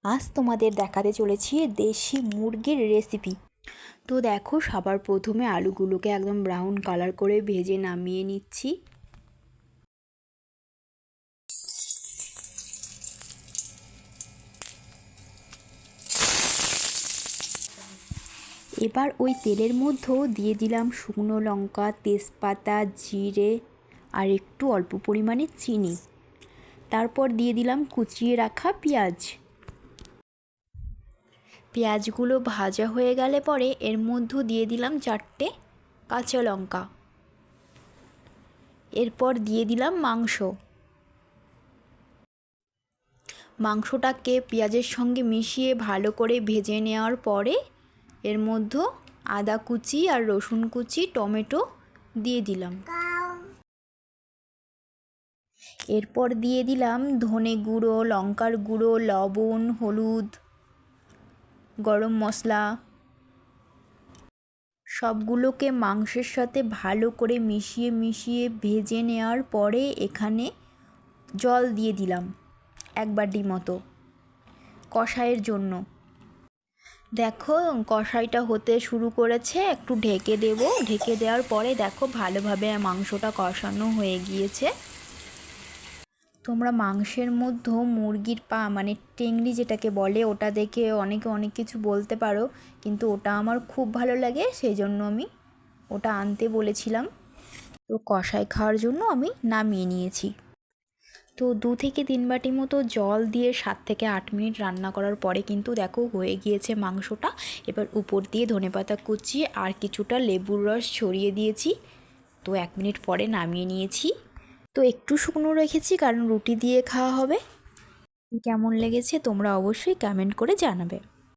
আজ তোমাদের দেখাতে চলেছি দেশি মুরগির রেসিপি। তো দেখো, সবার প্রথমে আলুগুলোকে একদম ব্রাউন কালার করে ভেজে নামিয়ে নিচ্ছি। এবার ওই তেলের মধ্যেও দিয়ে দিলাম শুকনো লঙ্কা, তেজপাতা, জিরে আর একটু অল্প পরিমাণে চিনি। তারপর দিয়ে দিলাম কুচিয়ে রাখা পেঁয়াজ। পেঁয়াজগুলো ভাজা হয়ে গেলে পরে এর মধ্যে দিয়ে দিলাম 4টে কাঁচা লঙ্কা। এরপর দিয়ে দিলাম মাংসটাকে পেঁয়াজের সঙ্গে মিশিয়ে ভালো করে ভেজে নেওয়ার পরে এর মধ্যে আদা কুচি আর রসুন কুচি, টমেটো দিয়ে দিলাম। এরপর দিয়ে দিলাম ধনে গুঁড়ো, লঙ্কার গুঁড়ো, লবণ, হলুদ, গরম মশলা। সবগুলোকে মাংসের সাথে ভালো করে মিশিয়ে ভেজে নেওয়ার পরে এখানে জল দিয়ে দিলাম 1 বাটি মতো কষাইয়ের জন্য। দেখো, কষাইটা হতে শুরু করেছে, একটু ঢেকে দেব। ঢেকে দেওয়ার পরে দেখো ভালোভাবে মাংসটা কষানো হয়ে গিয়েছে। তোমরা মাংসের মধ্যে মুরগির পা মানে টেংরি যেটাকে বলে ওটা দেখে অনেকে অনেক কিছু বলতে পারো, কিন্তু ওটা আমার খুব ভালো লাগে, সেই জন্য আমি ওটা আনতে বলেছিলাম। তো কষাই খাওয়ার জন্য আমি নামিয়ে নিয়েছি। তো 2 থেকে 3 বাটি মতো জল দিয়ে 7 থেকে 8 মিনিট রান্না করার পরে কিন্তু দেখো হয়ে গিয়েছে মাংসটা। এবার উপর দিয়ে ধনেপাতা কুচিয়ে আর কিছুটা লেবুর রস ছড়িয়ে দিয়েছি। তো 1 মিনিট পরে নামিয়ে নিয়েছি। তো একটু শুকনো রেখেছি কারণ রুটি দিয়ে খাওয়া হবে। কেমন লেগেছে তোমরা অবশ্যই কমেন্ট করে জানাবে।